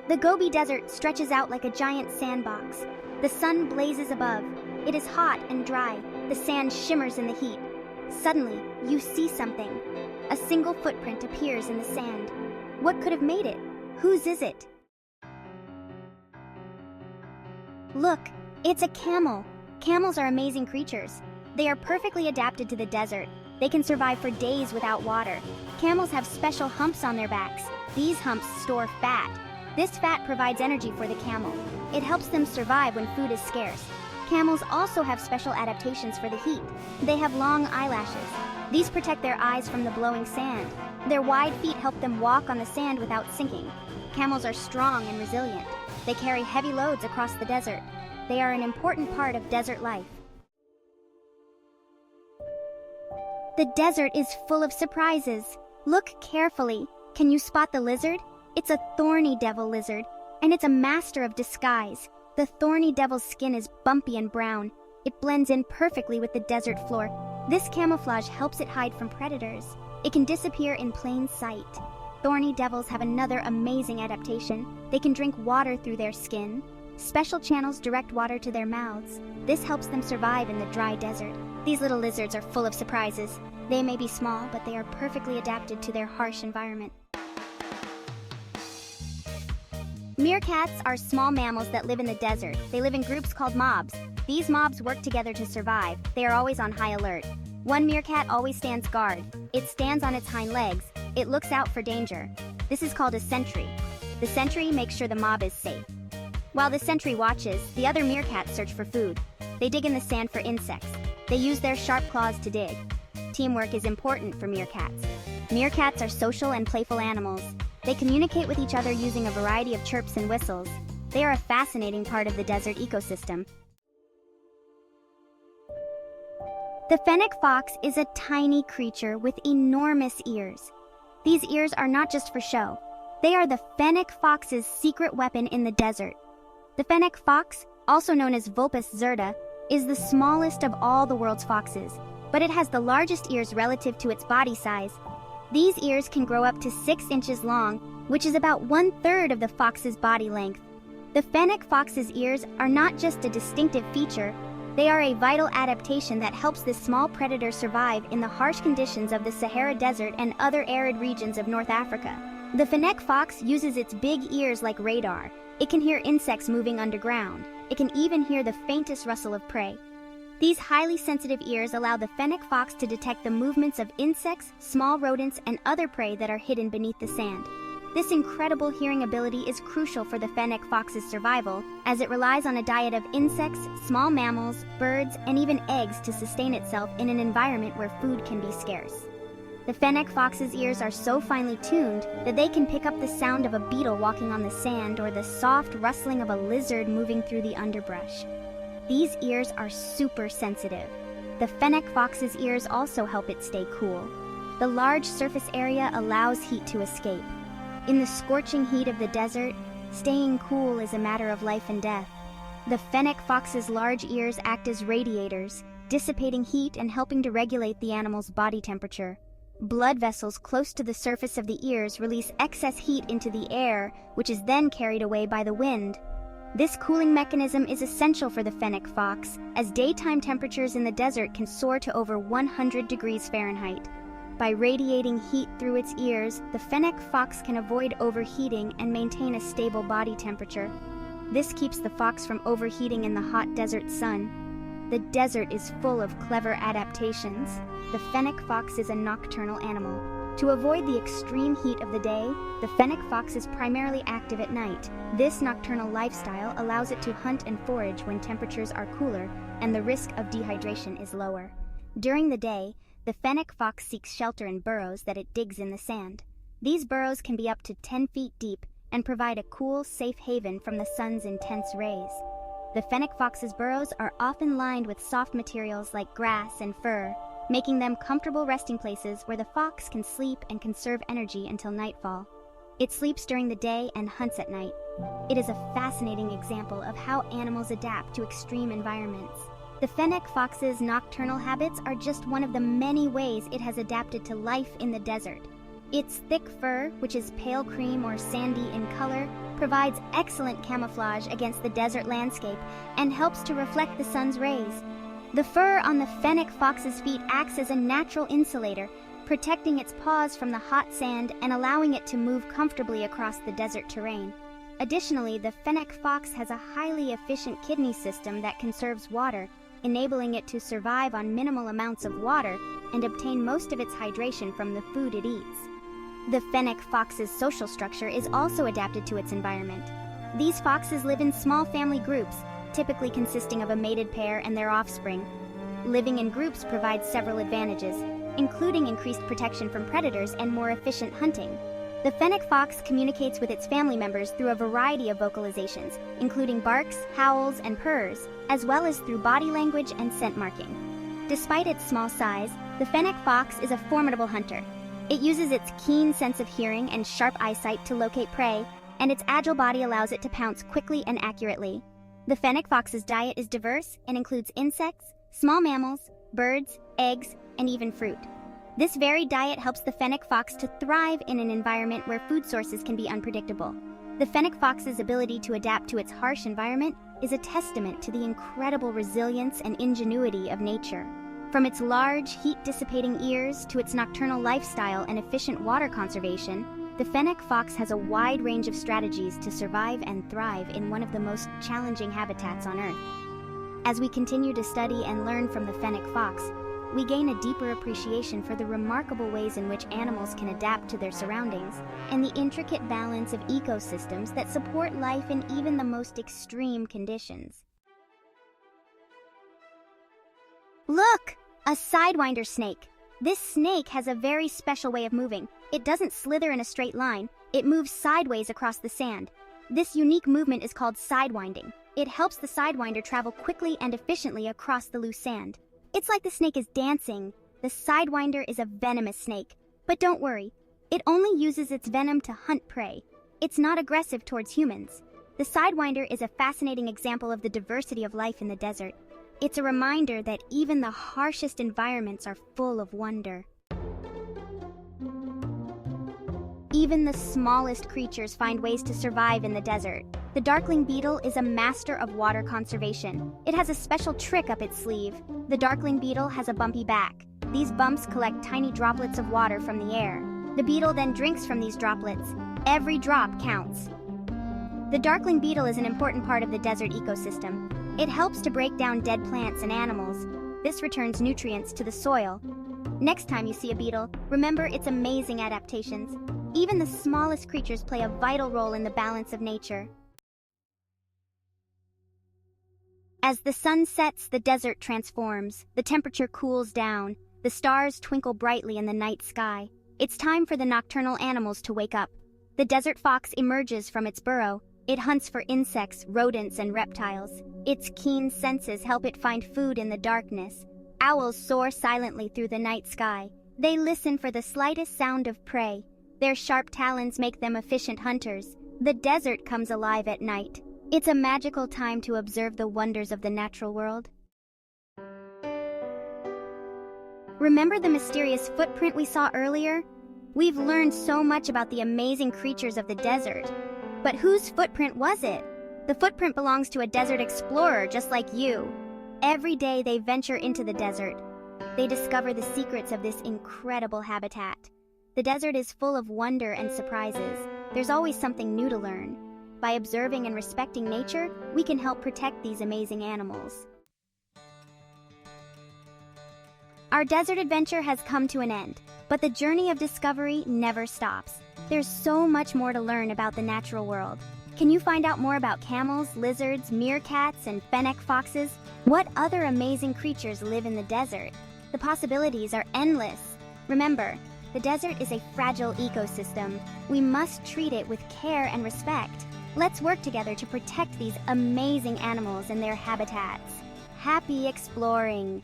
The Gobi Desert stretches out like a giant sandbox. The sun blazes above. It is hot and dry. The sand shimmers in the heat. Suddenly, you see something. A single footprint appears in the sand. What could have made it? Whose is it? Look, it's a camel. Camels are amazing creatures. They are perfectly adapted to the desert. They can survive for days without water. Camels have special humps on their backs. These humps store fat. This fat provides energy for the camel. It helps them survive when food is scarce. Camels also have special adaptations for the heat. They have long eyelashes. These protect their eyes from the blowing sand. Their wide feet help them walk on the sand without sinking. Camels are strong and resilient. They carry heavy loads across the desert. They are an important part of desert life. The desert is full of surprises. Look carefully. Can you spot the lizard? It's a thorny devil lizard, and it's a master of disguise. The thorny devil's skin is bumpy and brown. It blends in perfectly with the desert floor. This camouflage helps it hide from predators. It can disappear in plain sight. Thorny devils have another amazing adaptation. They can drink water through their skin. Special channels direct water to their mouths. This helps them survive in the dry desert. These little lizards are full of surprises. They may be small, but they are perfectly adapted to their harsh environment. Meerkats are small mammals that live in the desert. They live in groups called mobs. These mobs work together to survive. They are always on high alert. One meerkat always stands guard. It stands on its hind legs. It looks out for danger. This is called a sentry. The sentry makes sure the mob is safe. While the sentry watches, the other meerkats search for food. They dig in the sand for insects. They use their sharp claws to dig. Teamwork is important for meerkats. Meerkats are social and playful animals. They communicate with each other using a variety of chirps and whistles. They are a fascinating part of the desert ecosystem. The fennec fox is a tiny creature with enormous ears. These ears are not just for show. They are the fennec fox's secret weapon in the desert. The fennec fox, also known as Vulpes zerta, is the smallest of all the world's foxes, but it has the largest ears relative to its body size. These ears can grow up to 6 inches long, which is about 1/3 of the fox's body length. The fennec fox's ears are not just a distinctive feature, they are a vital adaptation that helps this small predator survive in the harsh conditions of the Sahara Desert and other arid regions of North Africa. The fennec fox uses its big ears like radar. It can hear insects moving underground. It can even hear the faintest rustle of prey. These highly sensitive ears allow the fennec fox to detect the movements of insects, small rodents, and other prey that are hidden beneath the sand. This incredible hearing ability is crucial for the fennec fox's survival, as it relies on a diet of insects, small mammals, birds, and even eggs to sustain itself in an environment where food can be scarce. The fennec fox's ears are so finely tuned that they can pick up the sound of a beetle walking on the sand or the soft rustling of a lizard moving through the underbrush. These ears are super sensitive. The fennec fox's ears also help it stay cool. The large surface area allows heat to escape. In the scorching heat of the desert, staying cool is a matter of life and death. The fennec fox's large ears act as radiators, dissipating heat and helping to regulate the animal's body temperature. Blood vessels close to the surface of the ears release excess heat into the air, which is then carried away by the wind. This cooling mechanism is essential for the fennec fox, as daytime temperatures in the desert can soar to over 100 degrees Fahrenheit. By radiating heat through its ears, the fennec fox can avoid overheating and maintain a stable body temperature. This keeps the fox from overheating in the hot desert sun. The desert is full of clever adaptations. The fennec fox is a nocturnal animal. To avoid the extreme heat of the day, the fennec fox is primarily active at night. This nocturnal lifestyle allows it to hunt and forage when temperatures are cooler and the risk of dehydration is lower. During the day, the fennec fox seeks shelter in burrows that it digs in the sand. These burrows can be up to 10 feet deep and provide a cool, safe haven from the sun's intense rays. The fennec fox's burrows are often lined with soft materials like grass and fur, making them comfortable resting places where the fox can sleep and conserve energy until nightfall. It sleeps during the day and hunts at night. It is a fascinating example of how animals adapt to extreme environments. The fennec fox's nocturnal habits are just one of the many ways it has adapted to life in the desert. Its thick fur, which is pale cream or sandy in color, provides excellent camouflage against the desert landscape and helps to reflect the sun's rays. The fur on the fennec fox's feet acts as a natural insulator, protecting its paws from the hot sand and allowing it to move comfortably across the desert terrain. Additionally, the fennec fox has a highly efficient kidney system that conserves water, enabling it to survive on minimal amounts of water and obtain most of its hydration from the food it eats. The fennec fox's social structure is also adapted to its environment. These foxes live in small family groups, typically consisting of a mated pair and their offspring. Living in groups provides several advantages, including increased protection from predators and more efficient hunting. The fennec fox communicates with its family members through a variety of vocalizations, including barks, howls, and purrs, as well as through body language and scent marking. Despite its small size, the fennec fox is a formidable hunter. It uses its keen sense of hearing and sharp eyesight to locate prey, and its agile body allows it to pounce quickly and accurately. The fennec fox's diet is diverse and includes insects, small mammals, birds, eggs, and even fruit. This varied diet helps the fennec fox to thrive in an environment where food sources can be unpredictable. The fennec fox's ability to adapt to its harsh environment is a testament to the incredible resilience and ingenuity of nature. From its large, heat-dissipating ears to its nocturnal lifestyle and efficient water conservation, the fennec fox has a wide range of strategies to survive and thrive in one of the most challenging habitats on Earth. As we continue to study and learn from the fennec fox, we gain a deeper appreciation for the remarkable ways in which animals can adapt to their surroundings and the intricate balance of ecosystems that support life in even the most extreme conditions. Look! A sidewinder snake. This snake has a very special way of moving. It doesn't slither in a straight line, it moves sideways across the sand. This unique movement is called sidewinding. It helps the sidewinder travel quickly and efficiently across the loose sand. It's like the snake is dancing. The sidewinder is a venomous snake. But don't worry, it only uses its venom to hunt prey. It's not aggressive towards humans. The sidewinder is a fascinating example of the diversity of life in the desert. It's a reminder that even the harshest environments are full of wonder. Even the smallest creatures find ways to survive in the desert. The darkling beetle is a master of water conservation. It has a special trick up its sleeve. The darkling beetle has a bumpy back. These bumps collect tiny droplets of water from the air. The beetle then drinks from these droplets. Every drop counts. The darkling beetle is an important part of the desert ecosystem. It helps to break down dead plants and animals. This returns nutrients to the soil. Next time you see a beetle, remember its amazing adaptations. Even the smallest creatures play a vital role in the balance of nature. As the sun sets, the desert transforms. The temperature cools down. The stars twinkle brightly in the night sky. It's time for the nocturnal animals to wake up. The desert fox emerges from its burrow. It hunts for insects, rodents, and reptiles. Its keen senses help it find food in the darkness. Owls soar silently through the night sky. They listen for the slightest sound of prey. Their sharp talons make them efficient hunters. The desert comes alive at night. It's a magical time to observe the wonders of the natural world. Remember the mysterious footprint we saw earlier? We've learned so much about the amazing creatures of the desert. But whose footprint was it? The footprint belongs to a desert explorer just like you. Every day they venture into the desert. They discover the secrets of this incredible habitat. The desert is full of wonder and surprises. There's always something new to learn. By observing and respecting nature, we can help protect these amazing animals. Our desert adventure has come to an end, but the journey of discovery never stops. There's so much more to learn about the natural world. Can you find out more about camels, lizards, meerkats, and fennec foxes? What other amazing creatures live in the desert? The possibilities are endless. Remember, the desert is a fragile ecosystem. We must treat it with care and respect. Let's work together to protect these amazing animals and their habitats. Happy exploring!